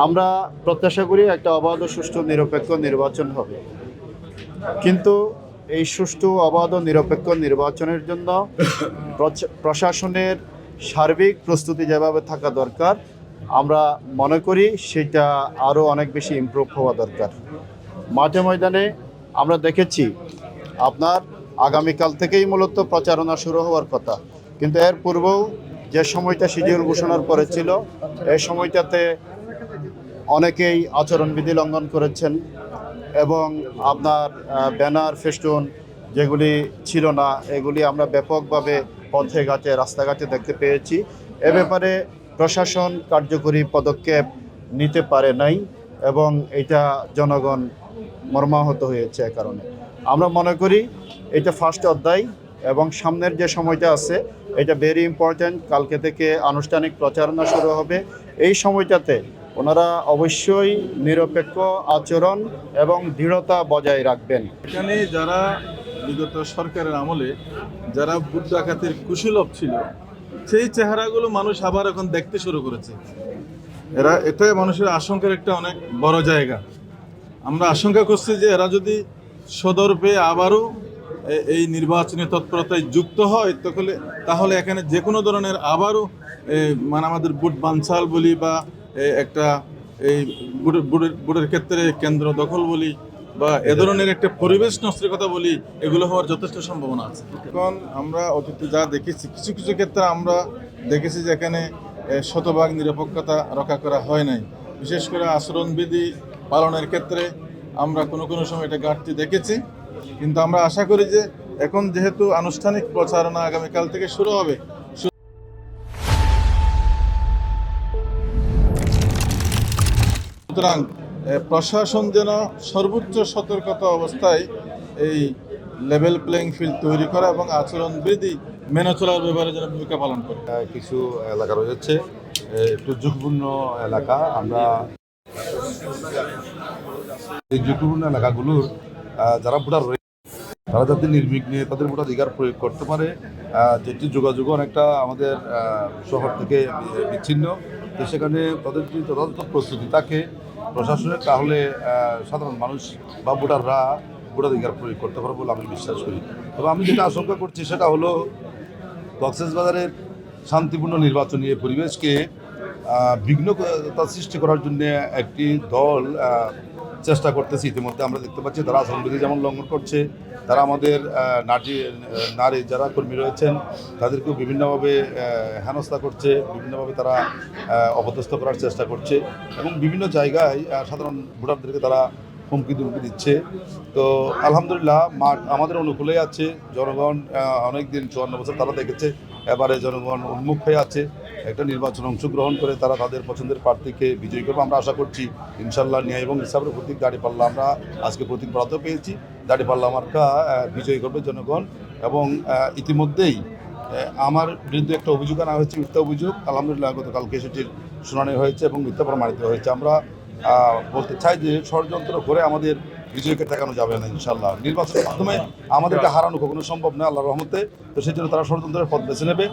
আমরা প্রত্যাশা করি একটা অবাধ ও সুষ্ঠু নিরপেক্ষ নির্বাচন হবে, কিন্তু এই সুষ্ঠু অবাধ ও নিরপেক্ষ নির্বাচনের জন্য প্রশাসনের সার্বিক প্রস্তুতি যেভাবে থাকা দরকার, আমরা মনে করি সেটা আরও অনেক বেশি ইমপ্রুভ হওয়া দরকার। মাঠে ময়দানে আমরা দেখেছি আপনার আগামীকাল থেকেই মূলত প্রচারণা শুরু হওয়ার কথা, কিন্তু এর পূর্বেও যে সময়টা শিডিউল ঘোষণার পরে ছিল, এই সময়টাতে অনেকেই আচরণবিধি লঙ্ঘন করেছেন এবং আপনার ব্যানার ফেস্টুন যেগুলি ছিল না, এগুলি আমরা ব্যাপকভাবে পথে ঘাটে রাস্তাঘাটে দেখতে পেয়েছি। এ ব্যাপারে প্রশাসন কার্যকরী পদক্ষেপ নিতে পারে নাই এবং এটা জনগণ মর্মাহত হয়েছে। এ কারণে আমরা মনে করি এটা ফার্স্ট অধ্যায় এবং সামনের যে সময়টা আছে এটা ভেরি ইম্পর্ট্যান্ট। কালকে থেকে আনুষ্ঠানিক প্রচারণা শুরু হবে। এই সময়টাতে ওনারা অবশ্যই নিরপেক্ষ আচরণ এবং দৃঢ়তা বজায় রাখবেন। এখানে যারা বিগত সরকারের আমলে যারা ভোট ডাকাতির কুশীলব ছিল, সেই চেহারাগুলো মানুষ আবার এখন দেখতে শুরু করেছে। এটাই মানুষের আশঙ্কার একটা অনেক বড় জায়গা। আমরা আশঙ্কা করছি যে এরা যদি সদর পেয়ে আবারও এই নির্বাচনী তৎপরতায় যুক্ত হয় তাহলে এখানে যে কোনো ধরনের আবারও মানে আমাদের ভোট বানচাল বলি বা একটা এই ভোটের ক্ষেত্রে কেন্দ্র দখল বলি বা এ ধরনের একটা পরিবেশ নষ্টের কথা বলি, এগুলো হওয়ার যথেষ্ট সম্ভাবনা আছে। এখন আমরা অতীতে যা দেখেছি, কিছু কিছু ক্ষেত্রে আমরা দেখেছি যে এখানে শতভাগ নিরপেক্ষতা রক্ষা করা হয় নাই। বিশেষ করে আচরণবিধি পালনের ক্ষেত্রে আমরা কোনো কোনো সময় এটা ঘাটতি দেখেছি, কিন্তু আমরা আশা করি যে এখন যেহেতু আনুষ্ঠানিক প্রচারণা আগামীকাল থেকে শুরু হবে, সুতরাং প্রশাসন যেন সর্বোচ্চ সতর্কতা অবস্থায় এই লেভেল প্লেইং ফিল্ড তৈরি করা এবং আচরণবিধি মেনে চলার ব্যাপারে যেন ভূমিকা পালন করে। কিছু এলাকা রয়েছে একটু ঝুঁকিপূর্ণ এলাকা। আমরা এই ঝুঁকিপূর্ণ এলাকাগুলোর যারা ভোটার রয়েছে তারা যাতে নির্বিঘ্নে তাদের ভোটাধিকার প্রয়োগ করতে পারে, যেটি যোগাযোগ অনেকটা আমাদের শহর থেকে বিচ্ছিন্ন, তো সেখানে তাদের যদি যথাযথ প্রস্তুতি থাকে প্রশাসনের, তাহলে সাধারণ মানুষ বা ভোটাররা ভোটাধিকার প্রয়োগ করতে পারবে বলে আমি বিশ্বাস করি। তবে আমি যেটা আশঙ্কা করছি সেটা হলো কক্সবাজারের শান্তিপূর্ণ নির্বাচনী পরিবেশকে বিঘ্নতা সৃষ্টি করার জন্য একটি দল চেষ্টা করতেছে। ইতিমধ্যে আমরা দেখতে পাচ্ছি তারা আচরণবিধি যেমন লঙ্ঘন করছে, তারা আমাদের নারী যারা কর্মী রয়েছেন তাদেরকেও বিভিন্নভাবে হেনস্থা করছে, বিভিন্নভাবে তারা অপদস্থ করার চেষ্টা করছে এবং বিভিন্ন জায়গায় সাধারণ ভোটারদেরকে তারা হুমকি দুমকি দিচ্ছে। তো আলহামদুলিল্লাহ মাঠ আমাদের অনুকূলেই আছে। জনগণ অনেক দিন 54 বছর তারা দেখেছে, এবারে জনগণ উন্মুখ হয়ে আছে একটা নির্বাচনে অংশগ্রহণ করে তারা তাদের পছন্দের প্রার্থীকে বিজয়ী করবে। আমরা আশা করছি ইনশাল্লাহ ন্যায় এবং ইনসাফের প্রতীক দাঁড়িপাল্লা, আমরা আজকে প্রতীক বরাদ্দ পেয়েছি, দাঁড়িপাল্লা মার্কা বিজয়ী করবে জনগণ। এবং ইতিমধ্যেই আমার বিরুদ্ধে একটা অভিযোগ আনা হয়েছে, মিথ্যা অভিযোগ। আলহামদুলিল্লাহ গতকালকে সেটির শুনানি হয়েছে এবং মিথ্যা প্রমাণিত হয়েছে। আমরা বলতে চাই যে ষড়যন্ত্র করে আমাদের বিজয়কে ঠেকানো যাবে না। ইনশাল্লাহ নির্বাচনের মাধ্যমে আমাদেরকে হারানো কখনো সম্ভব নয় আল্লাহর রহমতে। তো সেই জন্য তারা ষড়যন্ত্রের পথ বেছে নেবে।